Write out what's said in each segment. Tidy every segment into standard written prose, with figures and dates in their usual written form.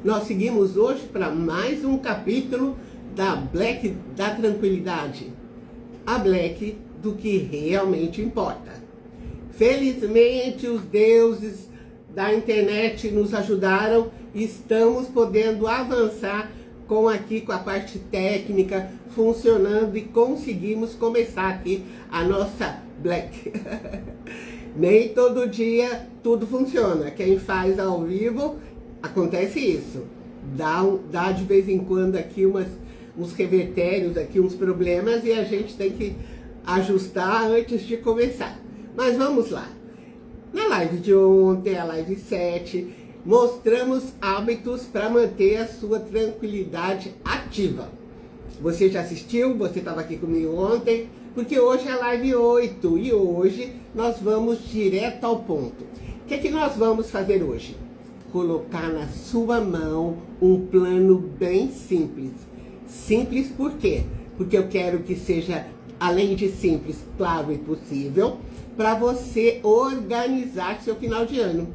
Nós seguimos hoje para mais um capítulo da Black da Tranquilidade. A Black do que realmente importa. Felizmente os deuses da internet nos ajudaram e estamos podendo avançar com a parte técnica funcionando e conseguimos começar aqui a nossa Black. Nem todo dia tudo funciona. Quem faz ao vivo, acontece isso. Dá de vez em quando aqui uns revertérios, aqui uns problemas e a gente tem que ajustar antes de começar. Mas vamos lá. Na live de ontem, a live 7, mostramos hábitos para manter a sua tranquilidade ativa. Você já assistiu? Você estava aqui comigo ontem? Porque hoje é a live 8 e hoje nós vamos direto ao ponto. O que nós vamos fazer hoje? Colocar na sua mão um plano bem simples. Simples por quê? Porque eu quero que seja, além de simples, claro e possível, para você organizar seu final de ano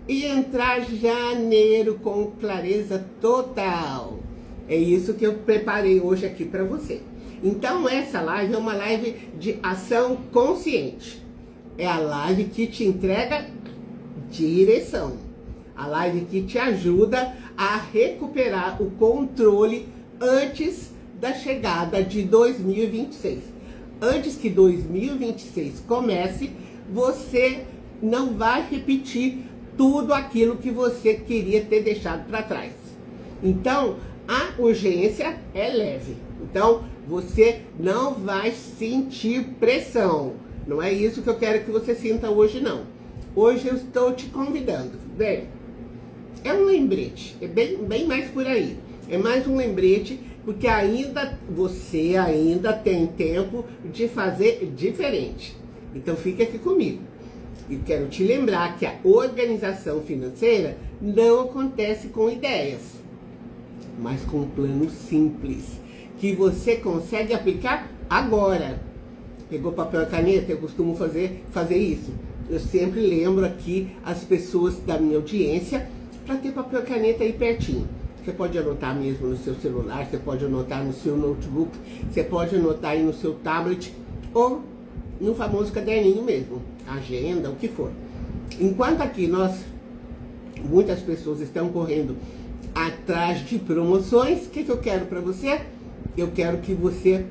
e entrar janeiro com clareza total. É isso que eu preparei hoje aqui para você. Então essa live é uma live de ação consciente. É a live que te entrega direção. A live que te ajuda a recuperar o controle antes da chegada de 2026. Antes que 2026 comece, você não vai repetir tudo aquilo que você queria ter deixado para trás. Então, a urgência é leve. Então, você não vai sentir pressão. Não é isso que eu quero que você sinta hoje, não. Hoje eu estou te convidando. Bem, é um lembrete. É bem mais por aí. É mais um lembrete, porque você ainda tem tempo de fazer diferente. Então, fique aqui comigo. E quero te lembrar que a organização financeira não acontece com ideias, mas com um plano simples, que você consegue aplicar agora. Pegou papel e caneta? Eu costumo fazer isso. Eu sempre lembro aqui as pessoas da minha audiência para ter papel e caneta aí pertinho. Você pode anotar mesmo no seu celular, você pode anotar no seu notebook, você pode anotar aí no seu tablet ou no famoso caderninho mesmo, agenda, o que for. Enquanto aqui muitas pessoas estão correndo atrás de promoções, o que eu quero para você? Eu quero que você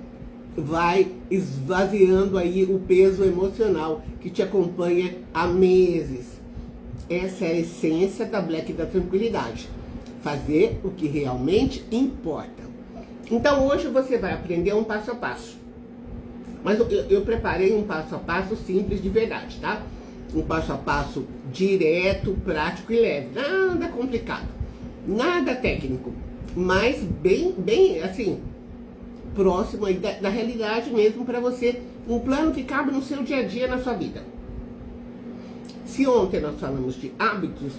vai esvaziando aí o peso emocional que te acompanha há meses. Essa é a essência da Black da Tranquilidade. Fazer o que realmente importa. Então hoje você vai aprender um passo a passo. Mas eu preparei um passo a passo simples de verdade, tá? Um passo a passo direto, prático e leve. Nada complicado. Nada técnico. Mas bem assim, próximo aí da realidade mesmo para você. Um plano que cabe no seu dia a dia, na sua vida. Se ontem nós falamos de hábitos,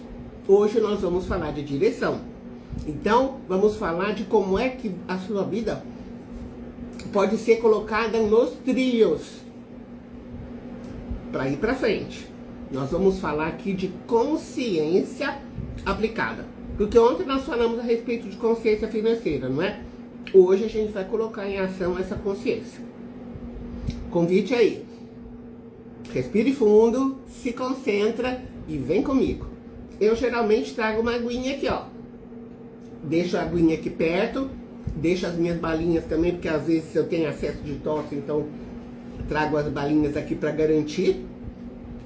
hoje nós vamos falar de direção. Então, vamos falar de como é que a sua vida pode ser colocada nos trilhos para ir para frente. Nós vamos falar aqui de consciência aplicada. Porque ontem nós falamos a respeito de consciência financeira, não é? Hoje a gente vai colocar em ação essa consciência. Convite aí. Respire fundo, se concentra e vem comigo. Eu geralmente trago uma aguinha aqui, ó. Deixo a aguinha aqui perto, deixo as minhas balinhas também, porque às vezes eu tenho acesso de tosse, então trago as balinhas aqui para garantir.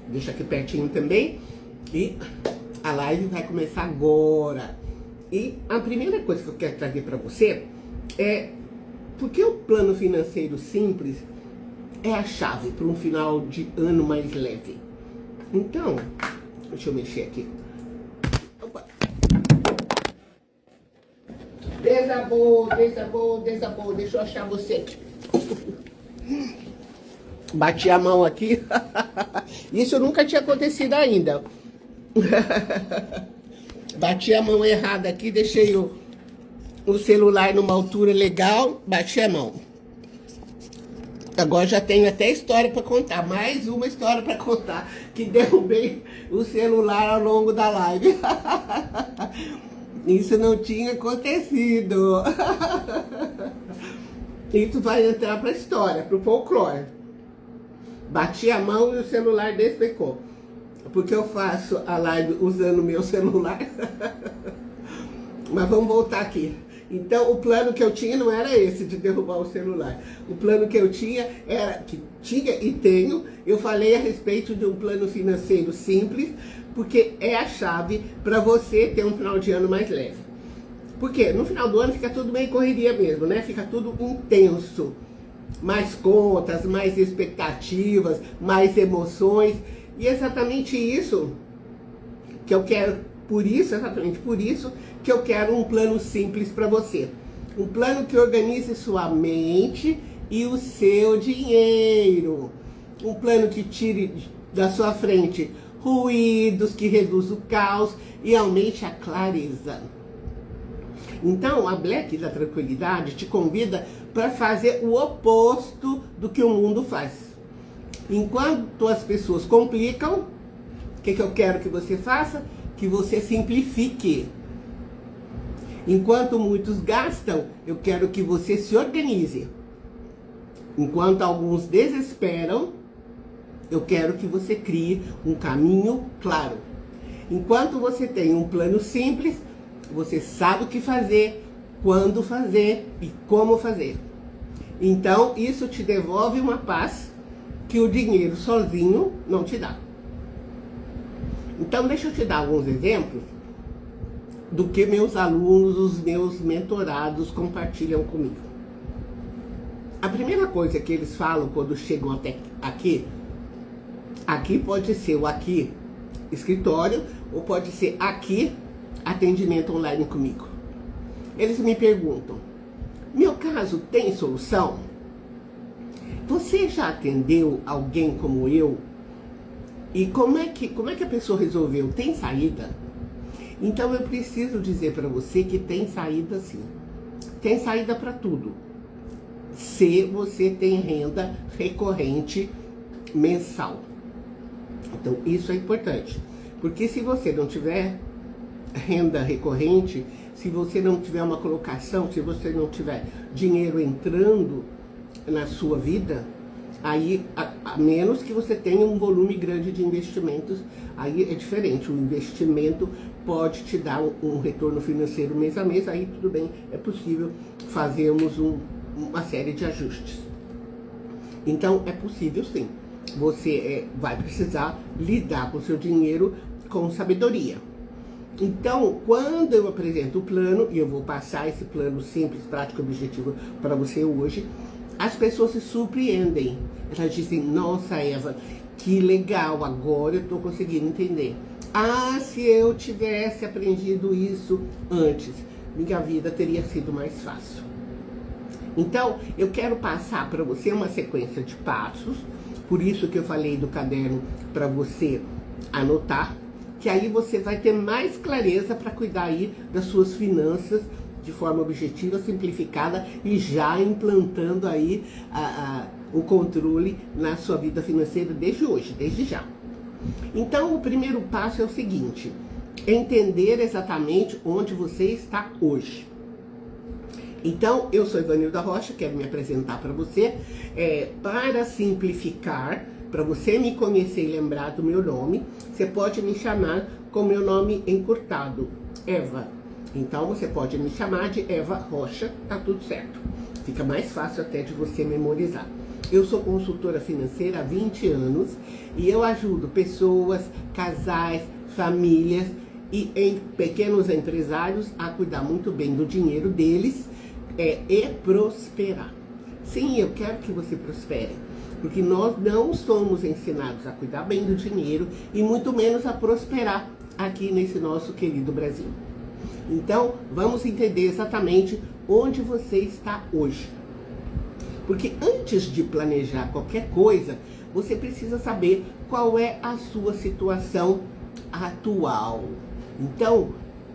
Deixo aqui pertinho também. E a live vai começar agora. E a primeira coisa que eu quero trazer para você é porque o plano financeiro simples é a chave para um final de ano mais leve. Então, deixa eu mexer aqui. Opa. Desabou. Deixa eu achar você aqui. Bati a mão aqui. Isso nunca tinha acontecido ainda. Bati a mão errada aqui, deixei o celular numa altura legal, bati a mão. Agora já tenho até história para contar, mais uma história para contar, que derrubei o celular ao longo da live. Isso não tinha acontecido. Isso vai entrar para a história, para o folclore. Bati a mão e o celular despecou. Porque eu faço a live usando o meu celular. Mas vamos voltar aqui. Então, o plano que eu tinha não era esse de derrubar o celular. O plano que eu tinha era, que tinha e tenho, eu falei a respeito de um plano financeiro simples, porque é a chave para você ter um final de ano mais leve. Porque no final do ano fica tudo meio correria mesmo, né? Fica tudo intenso. Mais contas, mais expectativas, mais emoções. E é exatamente isso que eu quero, exatamente por isso, que eu quero um plano simples para você. Um plano que organize sua mente e o seu dinheiro. Um plano que tire da sua frente ruídos, que reduz o caos e aumente a clareza. Então, a Black da Tranquilidade te convida para fazer o oposto do que o mundo faz. Enquanto as pessoas complicam, o que eu quero que você faça? Que você simplifique. Enquanto muitos gastam, eu quero que você se organize. Enquanto alguns desesperam, eu quero que você crie um caminho claro. Enquanto você tem um plano simples, você sabe o que fazer, quando fazer e como fazer. Então, isso te devolve uma paz que o dinheiro sozinho não te dá. Então, deixa eu te dar alguns exemplos do que meus alunos, os meus mentorados compartilham comigo. A primeira coisa que eles falam quando chegam até aqui pode ser o aqui escritório, ou pode ser aqui atendimento online comigo. Eles me perguntam: meu caso tem solução? Você já atendeu alguém como eu? E como é que a pessoa resolveu? Tem saída? Então eu preciso dizer para você que tem saída sim. Tem saída para tudo. Se você tem renda recorrente mensal. Então isso é importante. Porque se você não tiver renda recorrente, se você não tiver uma colocação, se você não tiver dinheiro entrando na sua vida, aí, a menos que você tenha um volume grande de investimentos, aí é diferente. O investimento pode te dar um retorno financeiro mês a mês, aí tudo bem, é possível fazermos uma série de ajustes. Então, é possível sim. Você vai precisar lidar com o seu dinheiro com sabedoria. Então, quando eu apresento o plano, e eu vou passar esse plano simples, prático e objetivo para você hoje, as pessoas se surpreendem. Elas dizem: nossa, Eva, que legal, agora eu estou conseguindo entender. Ah, se eu tivesse aprendido isso antes, minha vida teria sido mais fácil. Então, eu quero passar para você uma sequência de passos, por isso que eu falei do caderno para você anotar, que aí você vai ter mais clareza para cuidar aí das suas finanças de forma objetiva, simplificada e já implantando aí o controle na sua vida financeira desde hoje, desde já. Então, o primeiro passo é o seguinte: entender exatamente onde você está hoje. Então, eu sou Ivanilda Rocha, quero me apresentar para você. Para simplificar, para você me conhecer e lembrar do meu nome, você pode me chamar com meu nome encurtado, Eva. Então, você pode me chamar de Eva Rocha, tá tudo certo. Fica mais fácil até de você memorizar. Eu sou consultora financeira há 20 anos e eu ajudo pessoas, casais, famílias e pequenos empresários a cuidar muito bem do dinheiro deles e prosperar. Sim, eu quero que você prospere, porque nós não somos ensinados a cuidar bem do dinheiro e muito menos a prosperar aqui nesse nosso querido Brasil. Então, vamos entender exatamente onde você está hoje. Porque antes de planejar qualquer coisa, você precisa saber qual é a sua situação atual. Então,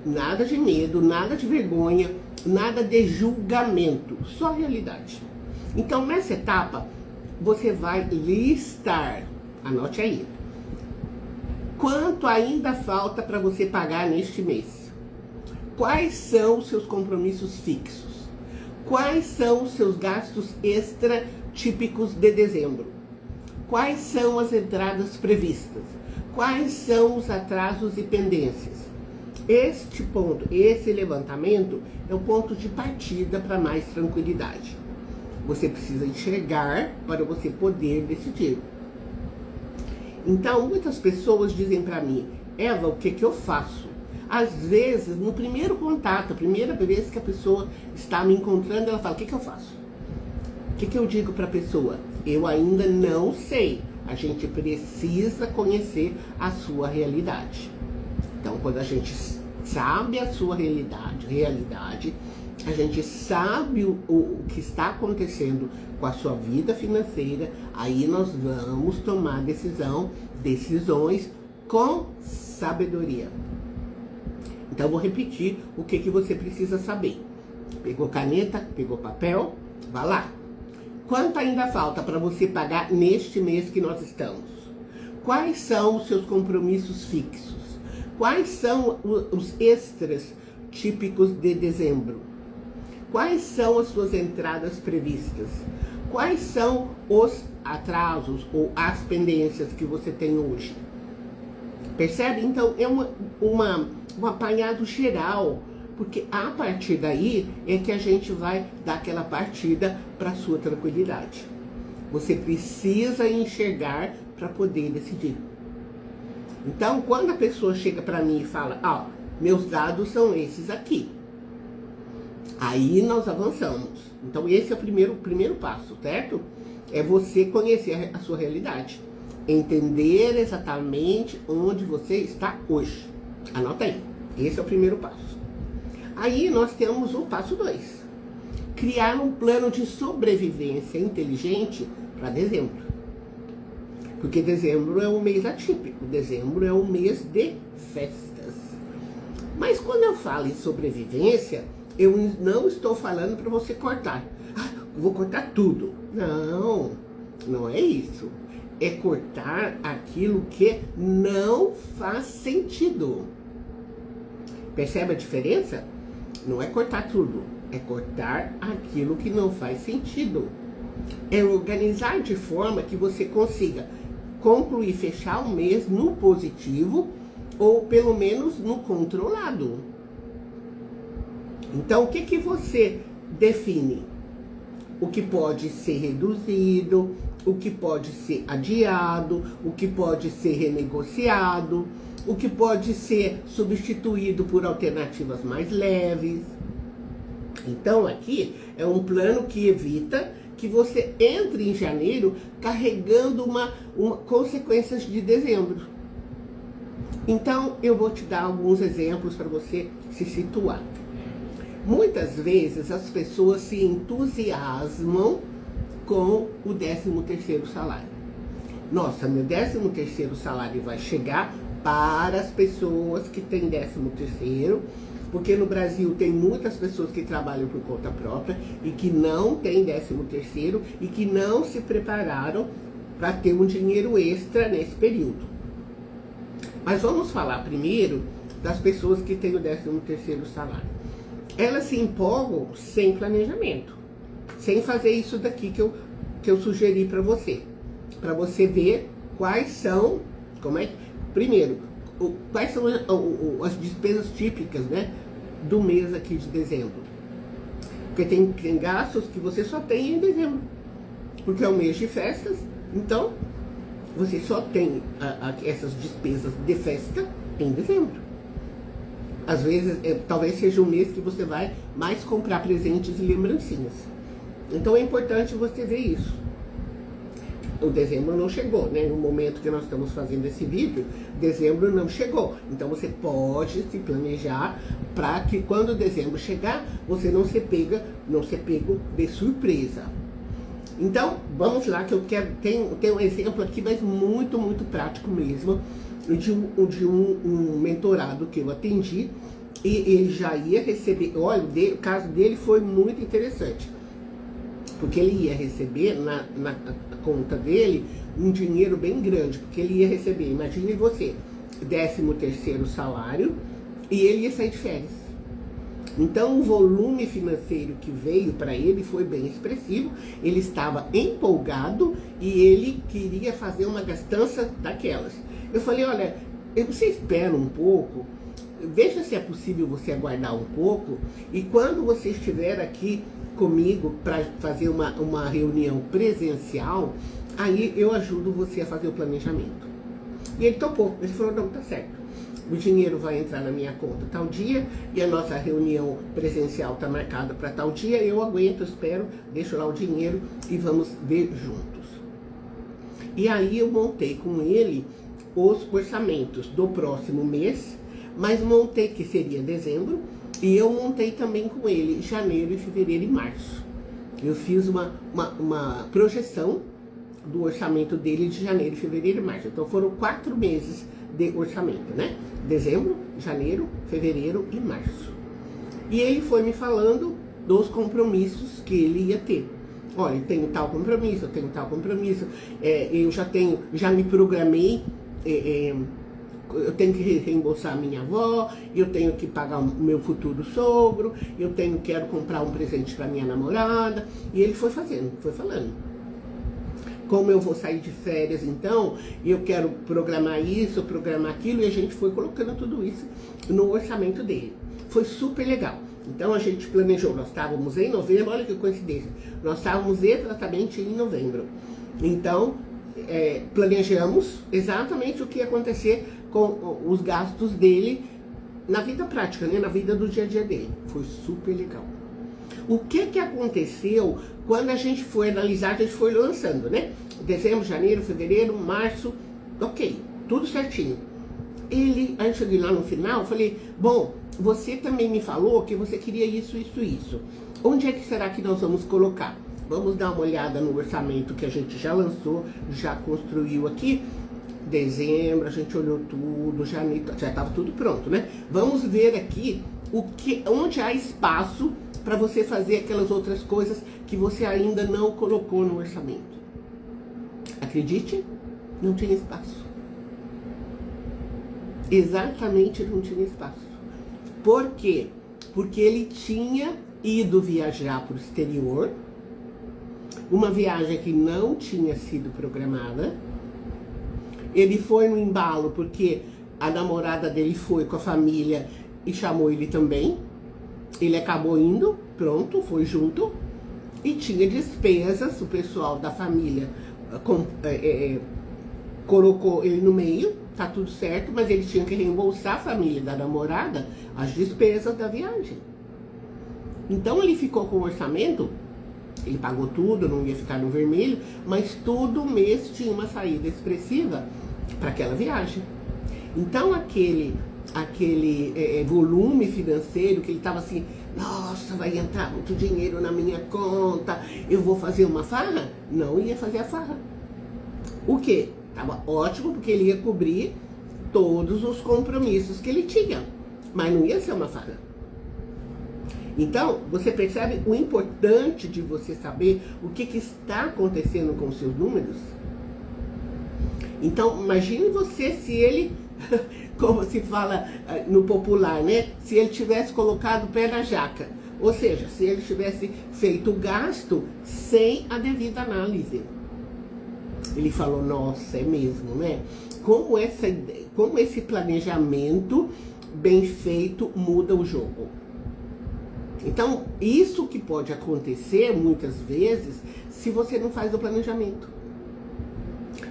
nada de medo, nada de vergonha, nada de julgamento, só realidade. Então, nessa etapa, você vai listar, anote aí, quanto ainda falta para você pagar neste mês. Quais são os seus compromissos fixos? Quais são os seus gastos extra típicos de dezembro? Quais são as entradas previstas? Quais são os atrasos e pendências? Este ponto, esse levantamento é o ponto de partida para mais tranquilidade. Você precisa enxergar para você poder decidir. Então, muitas pessoas dizem para mim, Eva, o que eu faço? Às vezes, no primeiro contato, a primeira vez que a pessoa está me encontrando, ela fala, o que eu faço? O que eu digo para a pessoa? Eu ainda não sei. A gente precisa conhecer a sua realidade. Então, quando a gente sabe a sua realidade, a gente sabe o que está acontecendo com a sua vida financeira, aí nós vamos tomar decisões com sabedoria. Então, vou repetir o que você precisa saber. Pegou caneta? Pegou papel? Vá lá. Quanto ainda falta para você pagar neste mês que nós estamos? Quais são os seus compromissos fixos? Quais são os extras típicos de dezembro? Quais são as suas entradas previstas? Quais são os atrasos ou as pendências que você tem hoje? Percebe? Então, é um apanhado geral, porque a partir daí é que a gente vai dar aquela partida para a sua tranquilidade. Você precisa enxergar para poder decidir. Então, quando a pessoa chega para mim e fala, meus dados são esses aqui, aí nós avançamos. Então, esse é o primeiro passo, certo? É você conhecer a sua realidade. Entender exatamente onde você está hoje. Anota aí. Esse é o primeiro passo. Aí nós temos o passo 2. Criar um plano de sobrevivência inteligente para dezembro. Porque dezembro é um mês atípico. Dezembro é um mês de festas. Mas quando eu falo em sobrevivência, eu não estou falando para você cortar. Vou cortar tudo. Não, não é isso. É cortar aquilo que não faz sentido. Percebe a diferença? Não é cortar tudo, é cortar aquilo que não faz sentido. É organizar de forma que você consiga concluir, fechar o mês no positivo ou pelo menos no controlado. Então, o que você define? O que pode ser reduzido, o que pode ser adiado, o que pode ser renegociado, o que pode ser substituído por alternativas mais leves. Então aqui é um plano que evita que você entre em janeiro carregando uma consequências de dezembro. Então eu vou te dar alguns exemplos para você se situar. Muitas vezes as pessoas se entusiasmam com o 13º salário. Nossa, meu 13º salário vai chegar para as pessoas que têm 13º, porque no Brasil tem muitas pessoas que trabalham por conta própria e que não têm 13º e que não se prepararam para ter um dinheiro extra nesse período. Mas vamos falar primeiro das pessoas que têm o 13º salário. Elas se empolgam sem planejamento, sem fazer isso daqui que eu sugeri para você ver quais são, primeiro, quais são as despesas típicas, né, do mês aqui de dezembro. Porque tem gastos que você só tem em dezembro, porque é um mês de festas, então você só tem essas despesas de festa em dezembro. Às vezes, talvez seja um mês que você vai mais comprar presentes e lembrancinhas. Então é importante você ver isso. O dezembro não chegou, né? No momento que nós estamos fazendo esse vídeo, dezembro não chegou. Então você pode se planejar para que quando dezembro chegar, você não se pego de surpresa. Então, vamos lá, que eu quero tem um exemplo aqui, mas muito, muito prático mesmo, de um mentorado que eu atendi, e ele já ia receber, olha, o caso dele foi muito interessante, porque ele ia receber na conta dele um dinheiro bem grande, porque ele ia receber, imagine você, 13º salário, e ele ia sair de férias. Então o volume financeiro que veio para ele foi bem expressivo, ele estava empolgado e ele queria fazer uma gastança daquelas. Eu falei, olha, você espera um pouco, veja se é possível você aguardar um pouco, e quando você estiver aqui comigo para fazer uma reunião presencial, aí eu ajudo você a fazer o planejamento. E ele topou, ele falou, não, tá certo. O dinheiro vai entrar na minha conta tal dia e a nossa reunião presencial está marcada para tal dia. Eu aguento, espero, deixo lá o dinheiro e vamos ver juntos. E aí eu montei com ele os orçamentos do próximo mês, mas montei, que seria dezembro, e eu montei também com ele janeiro, e fevereiro e março. Eu fiz uma projeção do orçamento dele de janeiro, fevereiro e março. Então foram 4 meses de orçamento, né? Dezembro, janeiro, fevereiro e março. E ele foi me falando dos compromissos que ele ia ter. Olha, eu tenho tal compromisso, eu tenho tal compromisso, eu já me programei, eu tenho que reembolsar a minha avó, eu tenho que pagar o meu futuro sogro, quero comprar um presente para minha namorada. E ele foi fazendo, foi falando. Como eu vou sair de férias, então, eu quero programar isso, programar aquilo, e a gente foi colocando tudo isso no orçamento dele. Foi super legal. Então a gente planejou, nós estávamos em novembro, olha que coincidência, nós estávamos exatamente em novembro. Então, planejamos exatamente o que ia acontecer com os gastos dele na vida prática, né? Na vida do dia a dia dele. Foi super legal. O que aconteceu quando a gente foi analisar, a gente foi lançando, né? Dezembro, janeiro, fevereiro, março, ok, tudo certinho. Aí eu cheguei lá no final, falei, bom, você também me falou que você queria isso, isso, isso. Onde é que será que nós vamos colocar? Vamos dar uma olhada no orçamento que a gente já lançou, já construiu aqui. Dezembro, a gente olhou tudo, janeiro, já estava tudo pronto, né? Vamos ver aqui onde há espaço para você fazer aquelas outras coisas que você ainda não colocou no orçamento. Acredite, não tinha espaço. Exatamente, não tinha espaço. Por quê? Porque ele tinha ido viajar para o exterior, uma viagem que não tinha sido programada. Ele foi no embalo porque a namorada dele foi com a família e chamou ele também. Ele acabou indo, pronto, foi junto. E tinha despesas, o pessoal da família colocou ele no meio, tá tudo certo, mas ele tinha que reembolsar a família da namorada as despesas da viagem. Então ele ficou com o orçamento, ele pagou tudo, não ia ficar no vermelho, mas todo mês tinha uma saída expressiva para aquela viagem. Então aquele volume financeiro que ele estava assim, nossa, vai entrar muito dinheiro na minha conta, eu vou fazer uma farra? Não ia fazer a farra. O quê? Tava ótimo, porque ele ia cobrir todos os compromissos que ele tinha, mas não ia ser uma farra. Então, você percebe o importante de você saber o que está acontecendo com os seus números? Então, imagine você se ele, como se fala no popular, né? Se ele tivesse colocado o pé na jaca. Ou seja, se ele tivesse feito o gasto sem a devida análise. Ele falou, nossa, é mesmo, né? Como esse planejamento bem feito muda o jogo. Então, isso que pode acontecer muitas vezes se você não faz o planejamento.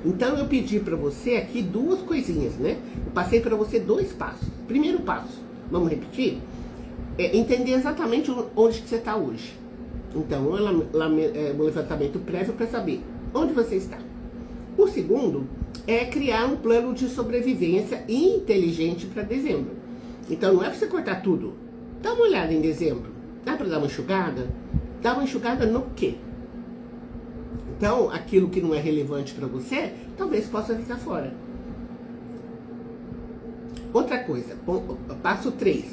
Então, eu pedi para você aqui 2 coisinhas, né? Eu passei para você 2 passos. Primeiro passo, vamos repetir? Entender exatamente onde que você está hoje. Então, um levantamento prévio para saber onde você está. O segundo é criar um plano de sobrevivência inteligente para dezembro. Então, não é para você cortar tudo. Dá uma olhada em dezembro. Dá para dar uma enxugada? Dá uma enxugada no quê? Então, aquilo que não é relevante para você, talvez possa ficar fora. Outra coisa, passo 3.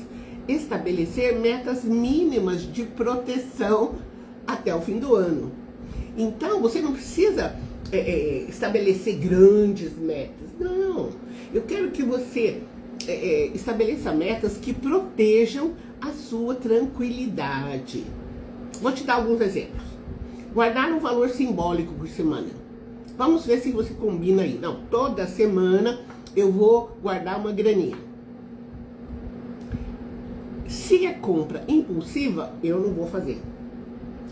Estabelecer metas mínimas de proteção até o fim do ano. Então, você não precisa estabelecer grandes metas. Não. Eu quero que você estabeleça metas que protejam a sua tranquilidade. Vou te dar alguns exemplos. Guardar um valor simbólico por semana. Vamos ver se você combina aí. Não, toda semana eu vou guardar uma graninha. Se é compra impulsiva, eu não vou fazer.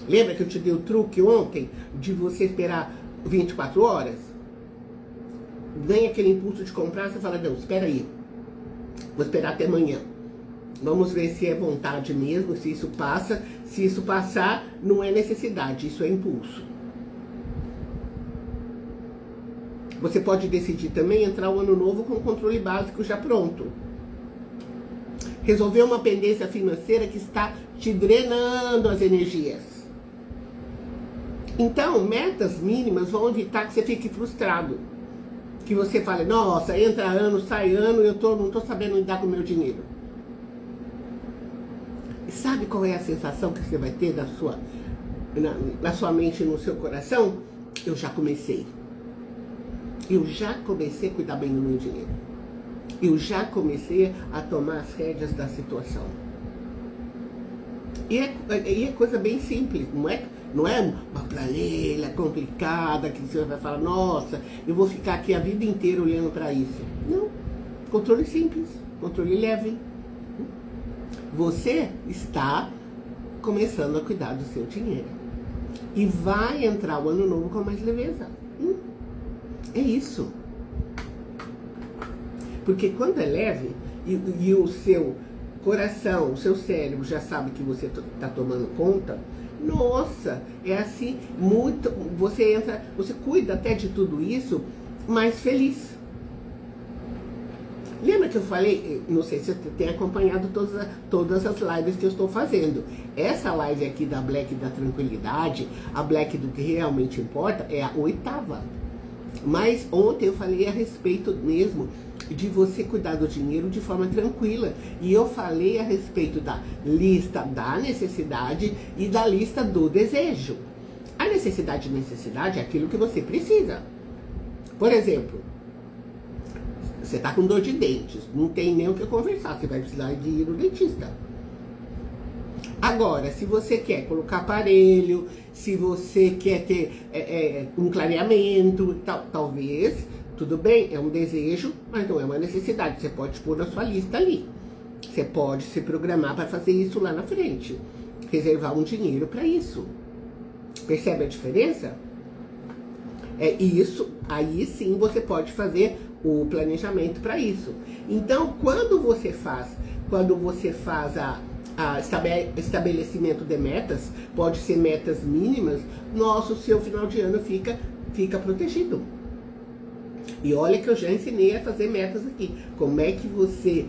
Lembra que eu te dei o truque ontem de você esperar 24 horas? Vem aquele impulso de comprar, você fala, não, espera aí. Vou esperar até amanhã. Vamos ver se é vontade mesmo, se isso passa. Se isso passar, não é necessidade, isso é impulso. Você pode decidir também entrar o ano novo com o controle básico já pronto. Resolver uma pendência financeira que está te drenando as energias. Então, metas mínimas vão evitar que você fique frustrado. Que você fale, nossa, entra ano, sai ano, eu não estou sabendo lidar com o meu dinheiro. E sabe qual é a sensação que você vai ter na sua mente e no seu coração? Eu já comecei. Eu já comecei a cuidar bem do meu dinheiro. Eu já comecei a tomar as rédeas da situação. E é coisa bem simples, não é uma planilha complicada que você vai falar, nossa, eu vou ficar aqui a vida inteira olhando para isso. Não, controle simples, controle leve. Você está começando a cuidar do seu dinheiro. E vai entrar o ano novo com mais leveza. É isso. Porque quando é leve e o seu coração, o seu cérebro já sabe que você está tomando conta, nossa, é assim, muito, você cuida até de tudo isso mais feliz. Lembra que eu falei, não sei se você tem acompanhado todas as lives que eu estou fazendo. Essa live aqui da Black da Tranquilidade, a Black do que realmente importa, é a 8ª. Mas ontem eu falei a respeito mesmo de você cuidar do dinheiro de forma tranquila. E eu falei a respeito da lista da necessidade e da lista do desejo. A necessidade é aquilo que você precisa. Por exemplo, você está com dor de dentes, não tem nem o que conversar, você vai precisar de ir no dentista. Agora, se você quer colocar aparelho, se você quer ter um clareamento, talvez, tudo bem, é um desejo, mas não é uma necessidade. Você pode pôr na sua lista ali. Você pode se programar para fazer isso lá na frente. Reservar um dinheiro para isso. Percebe a diferença? É isso, aí sim você pode fazer o planejamento para isso. Então, quando você faz estabelecimento de metas, pode ser metas mínimas, o seu final de ano fica protegido. E olha que eu já ensinei a fazer metas aqui. Como é que você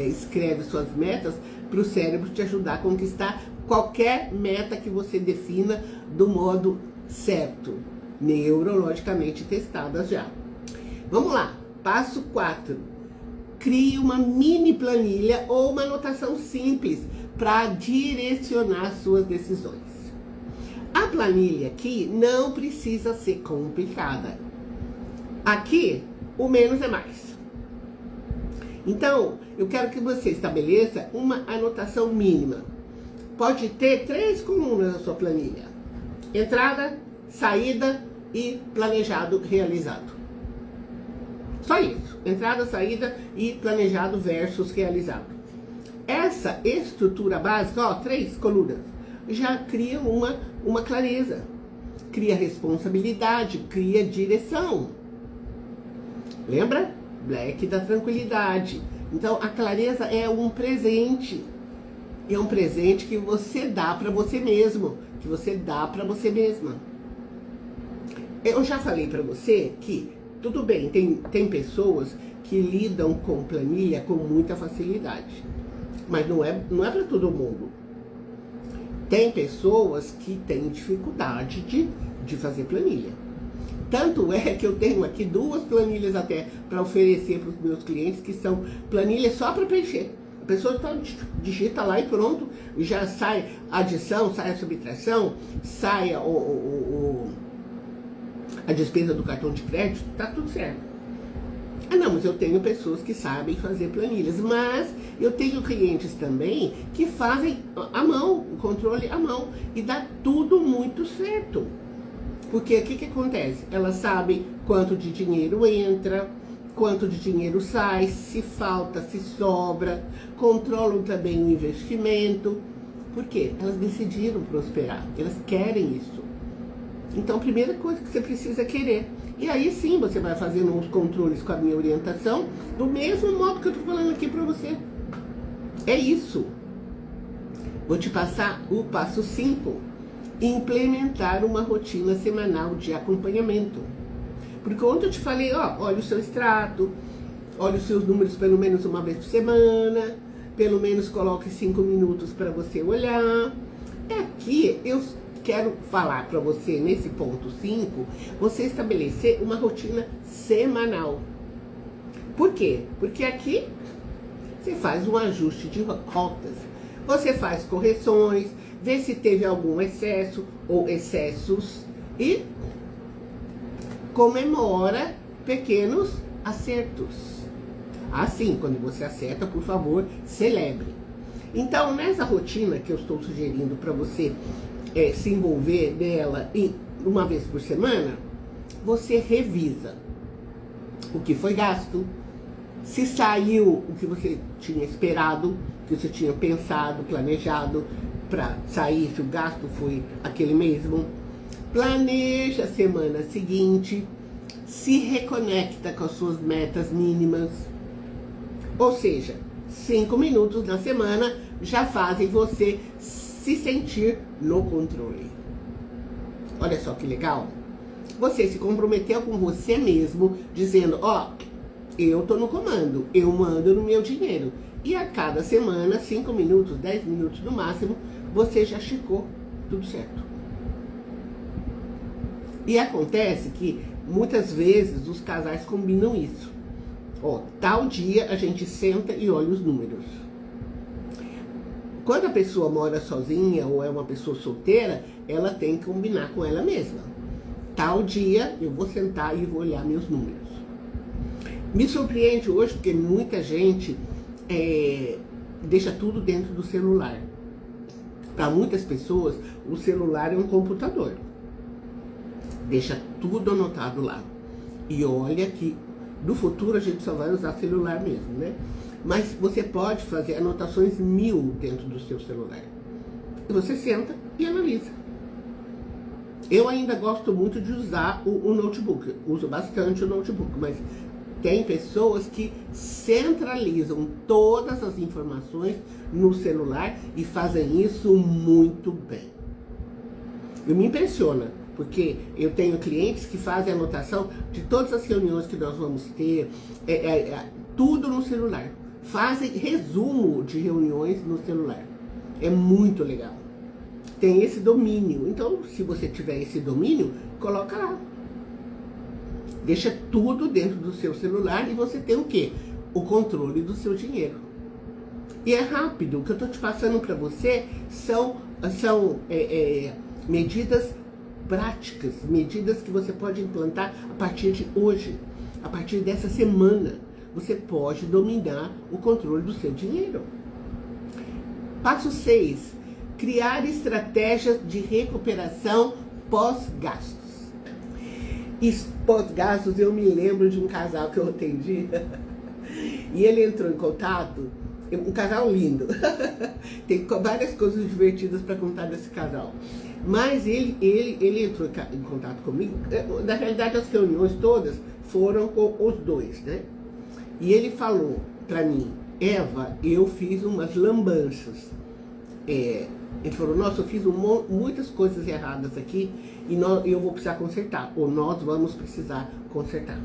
escreve suas metas para o cérebro te ajudar a conquistar qualquer meta que você defina do modo certo, neurologicamente testadas já. Vamos lá, passo 4. Crie uma mini planilha ou uma anotação simples para direcionar suas decisões. A planilha aqui não precisa ser complicada. Aqui, o menos é mais. Então, eu quero que você estabeleça uma anotação mínima. Pode ter 3 colunas na sua planilha: entrada, saída e planejado realizado. Só isso. Entrada, saída e planejado versus realizado. Essa estrutura básica, 3 colunas, já cria uma clareza. Cria responsabilidade, cria direção. Lembra? Black da tranquilidade. Então, a clareza é um presente. É um presente que você dá para você mesmo. Que você dá para você mesma. Eu já falei para você que tudo bem, tem pessoas que lidam com planilha com muita facilidade. Mas não é para todo mundo. Tem pessoas que têm dificuldade de fazer planilha. Tanto é que eu tenho aqui 2 planilhas até para oferecer para os meus clientes, que são planilhas só para preencher. A pessoa só digita lá e pronto, já sai a adição, sai a subtração, sai a despesa do cartão de crédito, tá tudo certo. Ah, não, mas eu tenho pessoas que sabem fazer planilhas, mas eu tenho clientes também que fazem à mão, o controle à mão, e dá tudo muito certo. Porque o que acontece? Elas sabem quanto de dinheiro entra, quanto de dinheiro sai, se falta, se sobra, controlam também o investimento. Por quê? Elas decidiram prosperar, elas querem isso. Então, a primeira coisa que você precisa é querer. E aí sim, você vai fazendo uns controles com a minha orientação, do mesmo modo que eu estou falando aqui para você. É isso. Vou te passar o passo 5. Implementar uma rotina semanal de acompanhamento. Porque ontem eu te falei, ó, olha o seu extrato, olha os seus números pelo menos uma vez por semana, pelo menos coloque 5 minutos para você olhar. Aqui eu quero falar para você, nesse ponto 5, você estabelecer uma rotina semanal. Por quê? Porque aqui você faz um ajuste de rotas, você faz correções, vê se teve algum excesso ou excessos e comemora pequenos acertos. Assim, quando você acerta, por favor, celebre. Então, nessa rotina que eu estou sugerindo para você se envolver nela uma vez por semana, você revisa o que foi gasto, se saiu o que você tinha esperado, que você tinha pensado, planejado para sair, se o gasto foi aquele mesmo. Planeja a semana seguinte, se reconecta com as suas metas mínimas. Ou seja, 5 minutos na semana já fazem você se sentir no controle. Olha só que legal. Você se comprometeu com você mesmo, dizendo, ó, eu tô no comando, eu mando no meu dinheiro. E a cada semana, 5 minutos, 10 minutos no máximo, você já checou tudo certo. E acontece que muitas vezes os casais combinam isso. Ó, tal dia a gente senta e olha os números. Quando a pessoa mora sozinha ou é uma pessoa solteira, ela tem que combinar com ela mesma. Tal dia eu vou sentar e vou olhar meus números. Me surpreende hoje porque muita gente deixa tudo dentro do celular. Para muitas pessoas, o celular é um computador. Deixa tudo anotado lá. E olha que no futuro a gente só vai usar celular mesmo, né? Mas você pode fazer anotações 1000 dentro do seu celular. E você senta e analisa. Eu ainda gosto muito de usar o notebook. Uso bastante o notebook, mas tem pessoas que centralizam todas as informações no celular e fazem isso muito bem. E me impressiona, porque eu tenho clientes que fazem anotação de todas as reuniões que nós vamos ter, tudo no celular. Fazem resumo de reuniões no celular. É muito legal. Tem esse domínio. Então, se você tiver esse domínio, coloca lá. Deixa tudo dentro do seu celular e você tem o quê? O controle do seu dinheiro. E é rápido. O que eu estou te passando para você são medidas práticas, medidas que você pode implantar a partir de hoje, a partir dessa semana. Você pode dominar o controle do seu dinheiro. Passo 6. Criar estratégias de recuperação pós-gastos. E pós-gastos, eu me lembro de um casal que eu atendi e ele entrou em contato, um casal lindo. Tem várias coisas divertidas para contar desse casal. Mas ele entrou em contato comigo. Na realidade, as reuniões todas foram com os dois, né? E ele falou para mim, Eva, eu fiz umas lambanças. Ele falou, nossa, eu fiz muitas coisas erradas aqui e eu vou precisar consertar, ou nós vamos precisar consertar.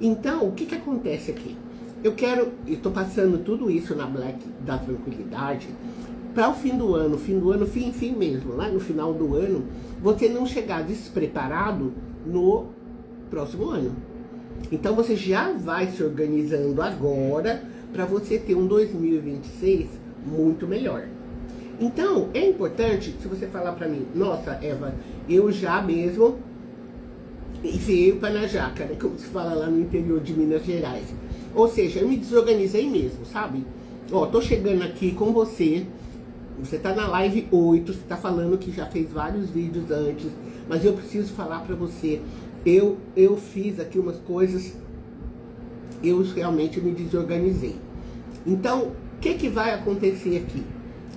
Então, o que acontece aqui? Eu estou passando tudo isso na Black da Tranquilidade para o fim do ano, fim mesmo, lá no final do ano, você não chegar despreparado no próximo ano. Então você já vai se organizando agora para você ter um 2026 muito melhor. Então, é importante, se você falar para mim, nossa, Eva, eu já mesmo E veio para na jaca, né? Como se fala lá no interior de Minas Gerais. Ou seja, eu me desorganizei mesmo, sabe? Ó, tô chegando aqui com você. Você tá na live 8, você tá falando que já fez vários vídeos antes, mas eu preciso falar pra você, eu fiz aqui umas coisas, eu realmente me desorganizei. Então, o que vai acontecer aqui?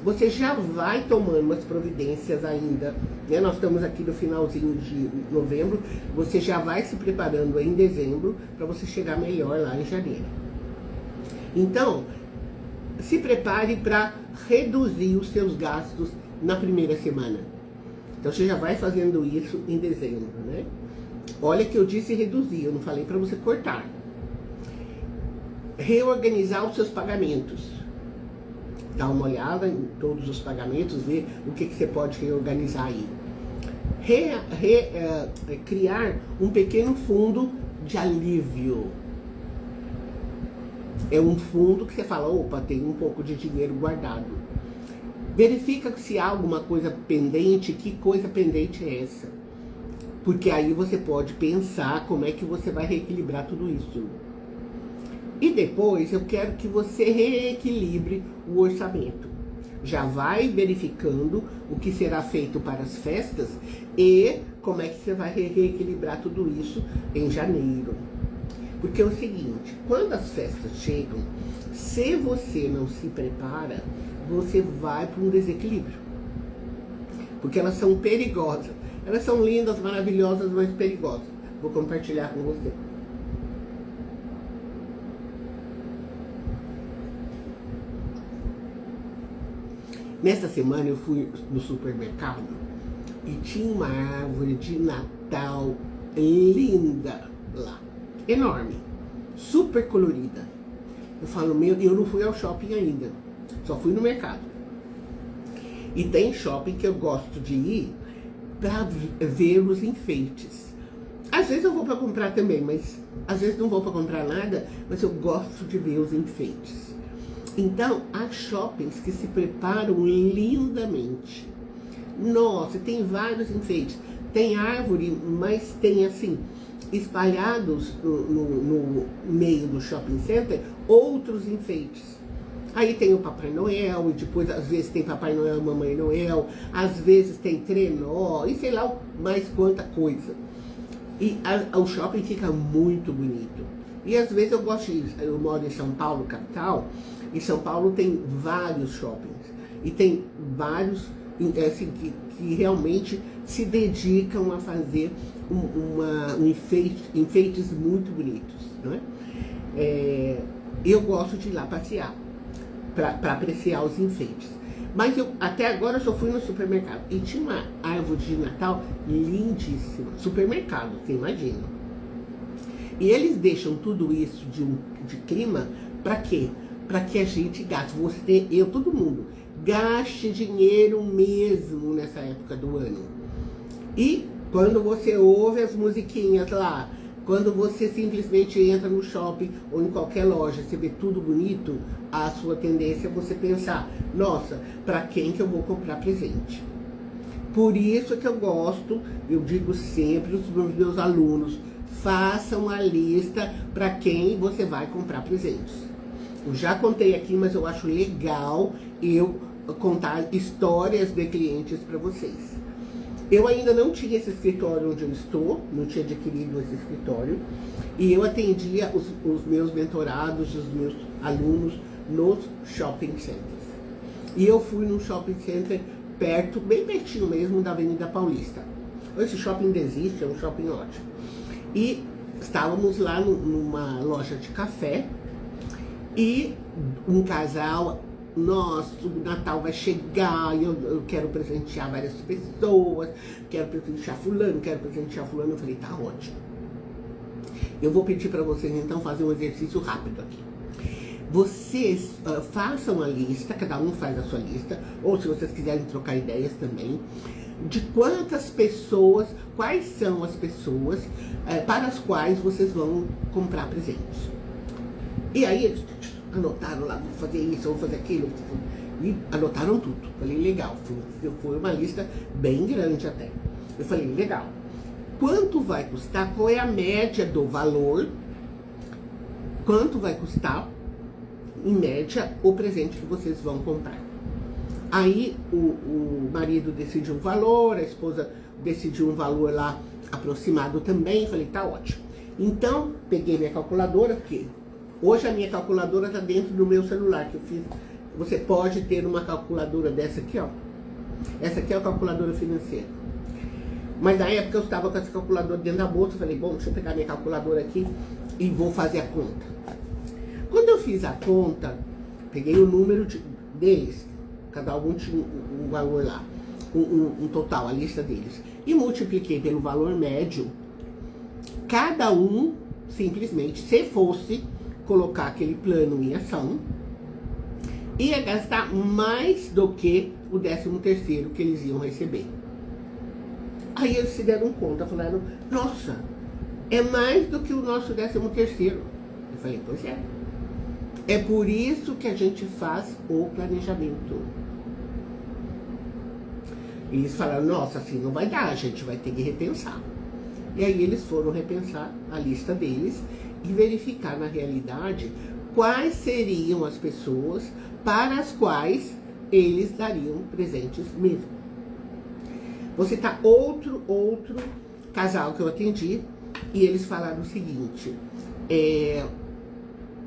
Você já vai tomando umas providências ainda, né? Nós estamos aqui no finalzinho de novembro, você já vai se preparando em dezembro para você chegar melhor lá em janeiro. Então, se prepare para reduzir os seus gastos na primeira semana. Então você já vai fazendo isso em dezembro, né? Olha que eu disse reduzir, eu não falei para você cortar. Reorganizar os seus pagamentos. Dá uma olhada em todos os pagamentos, ver o que você pode reorganizar aí. Criar um pequeno fundo de alívio. É um fundo que você fala, opa, tem um pouco de dinheiro guardado. Verifica se há alguma coisa pendente, que coisa pendente é essa. Porque aí você pode pensar como é que você vai reequilibrar tudo isso. E depois eu quero que você reequilibre o orçamento. Já vai verificando o que será feito para as festas e como é que você vai reequilibrar tudo isso em janeiro. Porque é o seguinte, quando as festas chegam, se você não se prepara, você vai para um desequilíbrio. Porque elas são perigosas. Elas são lindas, maravilhosas, mas perigosas. Vou compartilhar com você. Nessa semana eu fui no supermercado e tinha uma árvore de Natal linda lá. Enorme, super colorida. Eu falo, meu, eu não fui ao shopping ainda, só fui no mercado. E tem shopping que eu gosto de ir para ver os enfeites. Às vezes eu vou para comprar também, mas às vezes não vou para comprar nada, mas eu gosto de ver os enfeites. Então, há shoppings que se preparam lindamente. Nossa, tem vários enfeites. Tem árvore, mas tem assim, espalhados no meio do shopping center, outros enfeites. Aí tem o Papai Noel, e depois às vezes tem Papai Noel e Mamãe Noel, às vezes tem trenó, e sei lá mais quanta coisa. E o shopping fica muito bonito. E às vezes eu gosto de ir, eu moro em São Paulo, capital, e São Paulo tem vários shoppings. E tem vários assim, que realmente se dedicam a fazer enfeites muito bonitos, não é? Eu gosto de ir lá passear para apreciar os enfeites. Mas eu até agora só fui no supermercado e tinha uma árvore de Natal lindíssima. Supermercado, você imagina. E eles deixam tudo isso de clima para quê? Para que a gente gaste, todo mundo, gaste dinheiro mesmo nessa época do ano. E quando você ouve as musiquinhas lá, quando você simplesmente entra no shopping ou em qualquer loja, você vê tudo bonito, a sua tendência é você pensar, nossa, para quem que eu vou comprar presente? Por isso que eu gosto, eu digo sempre para os meus alunos, façam a lista para quem você vai comprar presentes. Eu já contei aqui, mas eu acho legal eu contar histórias de clientes para vocês. Eu ainda não tinha esse escritório onde eu estou, não tinha adquirido esse escritório, e eu atendia os meus mentorados, os meus alunos nos shopping centers. E eu fui num shopping center perto, bem pertinho mesmo, da Avenida Paulista. Esse shopping ainda existe, é um shopping ótimo. E estávamos lá numa loja de café, e um casal, nossa, o Natal vai chegar, eu quero presentear várias pessoas, quero presentear fulano, eu falei, tá ótimo. Eu vou pedir para vocês então fazer um exercício rápido aqui. Vocês façam a lista, cada um faz a sua lista, ou se vocês quiserem trocar ideias também, de quantas pessoas, quais são as pessoas para as quais vocês vão comprar presentes. E aí eles anotaram lá, vou fazer isso, vou fazer aquilo, e anotaram tudo. Falei, legal, foi uma lista bem grande até. Eu falei, legal. quanto vai custar, qual é a média do valor, quanto vai custar, em média, o presente que vocês vão comprar. Aí o marido decidiu um valor, a esposa decidiu um valor lá aproximado também. Falei, tá ótimo. Então, peguei minha calculadora, porque hoje a minha calculadora tá dentro do meu celular, que eu fiz. Você pode ter uma calculadora dessa aqui, ó. Essa aqui é a calculadora financeira. Mas na época eu estava com essa calculadora dentro da bolsa. Falei, bom, deixa eu pegar minha calculadora aqui e vou fazer a conta. Quando eu fiz a conta, peguei o número deles. Cada um tinha um valor lá, um total, a lista deles. E multipliquei pelo valor médio. Cada um, simplesmente, se fosse colocar aquele plano em ação, ia gastar mais do que o 13º que eles iam receber. Aí eles se deram conta, falaram, nossa, é mais do que o nosso 13º. Eu falei, pois é. É por isso que a gente faz o planejamento. E eles falaram, nossa, assim não vai dar, a gente vai ter que repensar. E aí eles foram repensar a lista deles e verificar na realidade quais seriam as pessoas para as quais eles dariam presentes mesmo. Vou citar outro casal que eu atendi e eles falaram o seguinte,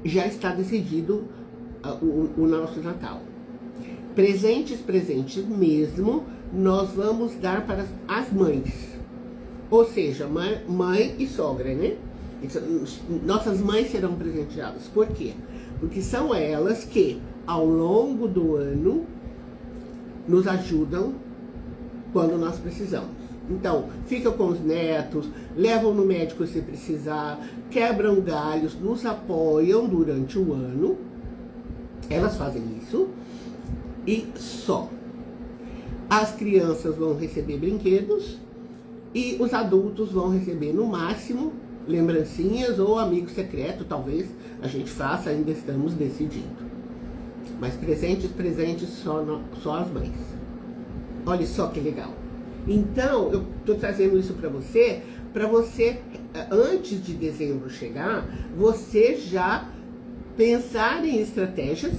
já está decidido o nosso Natal. Presentes mesmo, nós vamos dar para as mães. Ou seja, mãe e sogra, né? Nossas mães serão presenteadas. Por quê? Porque são elas que, ao longo do ano, nos ajudam quando nós precisamos. Então, ficam com os netos, levam no médico se precisar, quebram galhos, nos apoiam durante o ano. Elas fazem isso. E só. As crianças vão receber brinquedos e os adultos vão receber, no máximo, lembrancinhas ou amigo secreto, talvez a gente faça, ainda estamos decidindo. Mas presentes só as mães. Olha só que legal. Então, eu estou trazendo isso para você, antes de dezembro chegar, você já pensar em estratégias.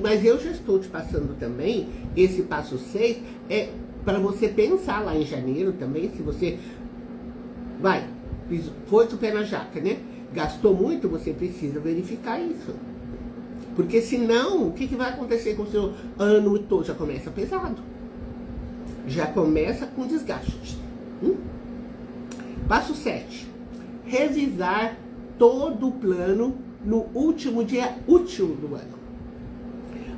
Mas eu já estou te passando também, esse passo 6 é para você pensar lá em janeiro também, se você foi o pé na jaca, né? Gastou muito, você precisa verificar isso. Porque senão, o que vai acontecer com o seu ano todo? Já começa pesado. Já começa com desgaste. Passo 7. Revisar todo o plano no último dia útil do ano.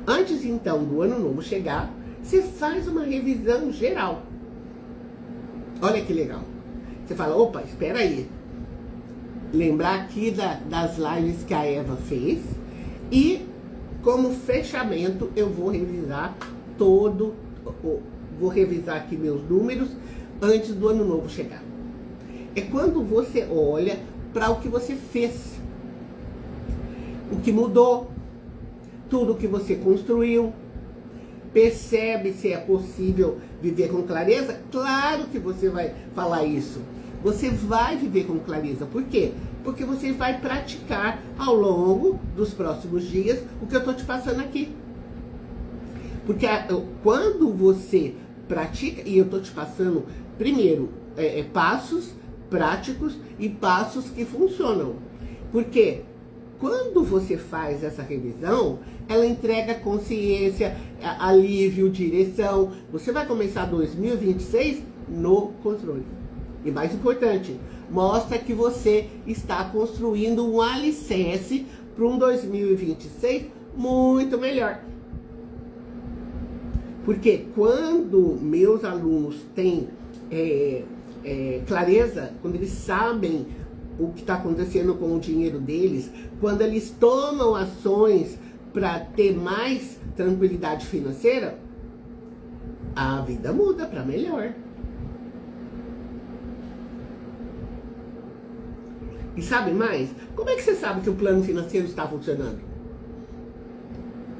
Antes, então, do ano novo chegar, você faz uma revisão geral. Olha que legal. Você fala, opa, espera aí. Lembrar aqui das lives que a Eva fez. E, como fechamento, eu vou revisar vou revisar aqui meus números antes do ano novo chegar. É quando você olha para o que você fez. O que mudou. Tudo que você construiu, percebe se é possível viver com clareza? Claro que você vai falar isso. Você vai viver com clareza. Por quê? Porque você vai praticar ao longo dos próximos dias o que eu estou te passando aqui. Porque quando você pratica, e eu estou te passando, primeiro, passos práticos e passos que funcionam. Porque quando você faz essa revisão, ela entrega consciência, alívio, direção. Você vai começar 2026 no controle. E mais importante, mostra que você está construindo um alicerce para um 2026 muito melhor. Porque quando meus alunos têm clareza, quando eles sabem o que está acontecendo com o dinheiro deles, quando eles tomam ações para ter mais tranquilidade financeira, a vida muda para melhor. E sabe mais? Como é que você sabe que o plano financeiro está funcionando?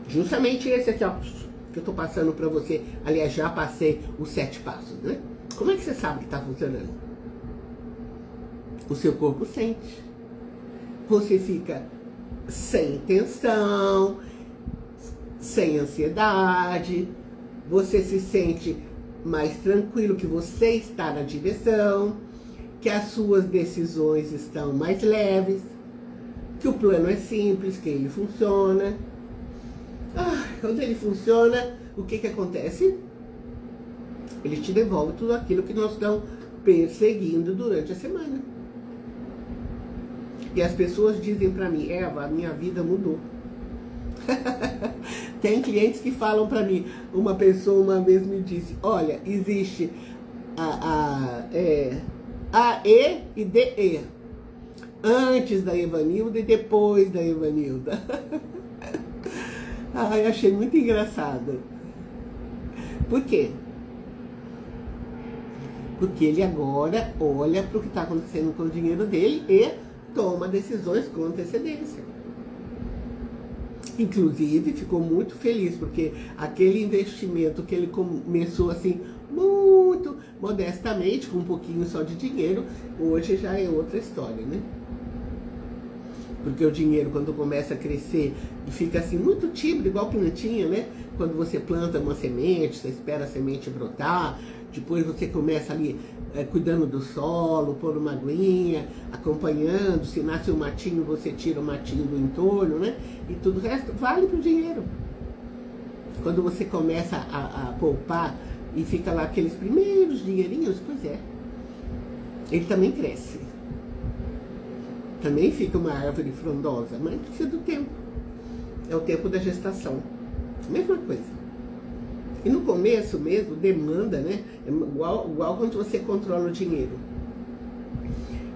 Justamente esse aqui, ó, que eu estou passando para você. Aliás, já passei os 7 passos, né? Como é que você sabe que está funcionando? O seu corpo sente. Você fica sem tensão, sem ansiedade, você se sente mais tranquilo que você está na direção, que as suas decisões estão mais leves, que o plano é simples, que ele funciona. Quando ele funciona, o que acontece? Ele te devolve tudo aquilo que nós estamos perseguindo durante a semana. E as pessoas dizem pra mim, Eva, a minha vida mudou. Tem clientes que falam pra mim, uma pessoa uma vez me disse, olha, existe a E e DE. Antes da Evanilda e depois da Evanilda. Ai, achei muito engraçado. Por quê? Porque ele agora olha para o que está acontecendo com o dinheiro dele e toma decisões com antecedência. Inclusive, ficou muito feliz, porque aquele investimento que ele começou assim, muito modestamente, com um pouquinho só de dinheiro, hoje já é outra história, né? Porque o dinheiro, quando começa a crescer e fica assim muito tímido, igual plantinha, né? Quando você planta uma semente, você espera a semente brotar, depois você começa ali cuidando do solo, pôr uma aguinha, acompanhando, se nasce um matinho, você tira o matinho do entorno, né? E tudo o resto vale para o dinheiro. Quando você começa a poupar e fica lá aqueles primeiros dinheirinhos, pois é, ele também cresce. Também fica uma árvore frondosa, mas precisa do tempo. É o tempo da gestação. Mesma coisa. E no começo mesmo, demanda, né? É igual quando você controla o dinheiro.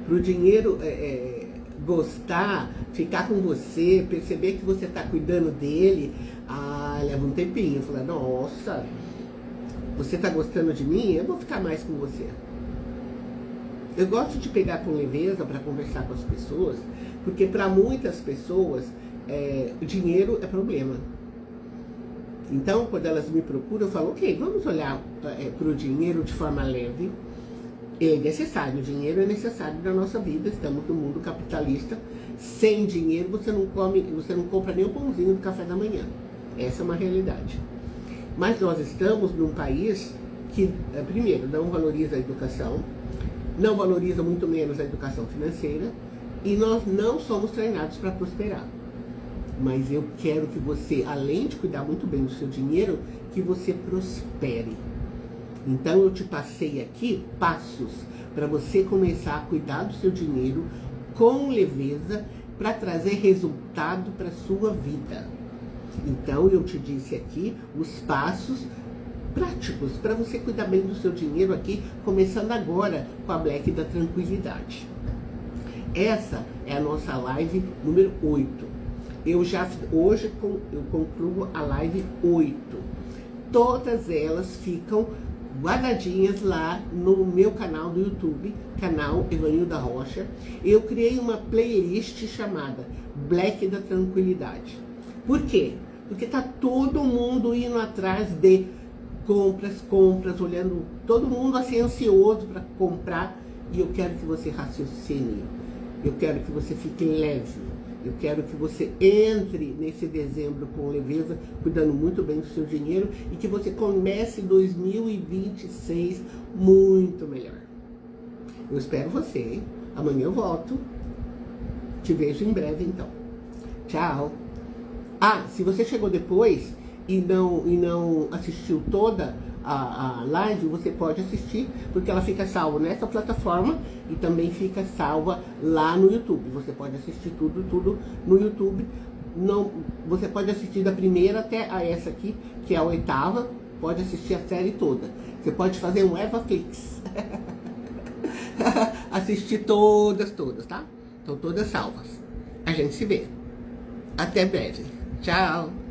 Para o dinheiro gostar, ficar com você, perceber que você está cuidando dele, leva um tempinho. Fala, nossa, você está gostando de mim? Eu vou ficar mais com você. Eu gosto de pegar com leveza para conversar com as pessoas, porque para muitas pessoas o dinheiro é problema. Então, quando elas me procuram, eu falo, ok, vamos olhar para o dinheiro de forma leve. É necessário, o dinheiro é necessário na nossa vida, estamos no mundo capitalista. Sem dinheiro você não compra nem o pãozinho do café da manhã. Essa é uma realidade. Mas nós estamos num país que, primeiro, não valoriza a educação, não valoriza muito menos a educação financeira, e nós não somos treinados para prosperar. Mas eu quero que você, além de cuidar muito bem do seu dinheiro, que você prospere. Então eu te passei aqui passos para você começar a cuidar do seu dinheiro com leveza para trazer resultado para a sua vida. Então eu te disse aqui os passos práticos para você cuidar bem do seu dinheiro aqui, começando agora com a Black da Tranquilidade. Essa é a nossa live número 8. Hoje eu concluo a live 8. Todas elas ficam guardadinhas lá no meu canal do YouTube, canal Evanilda Rocha. Eu criei uma playlist chamada Black da Tranquilidade. Por quê? Porque tá todo mundo indo atrás de compras, olhando, todo mundo assim ansioso para comprar, e eu quero que você raciocine, eu quero que você fique leve, eu quero que você entre nesse dezembro com leveza, cuidando muito bem do seu dinheiro, e que você comece 2026 muito melhor. Eu espero você, hein? Amanhã eu volto, te vejo em breve então. Tchau! Se você chegou depois e não assistiu toda a live, você pode assistir, porque ela fica salva nessa plataforma e também fica salva lá no YouTube. Você pode assistir tudo no YouTube. Você pode assistir da primeira até a essa aqui, que é a 8ª, pode assistir a série toda. Você pode fazer um EvaFlix. Assistir todas, tá? Estão todas salvas. A gente se vê. Até breve. Tchau!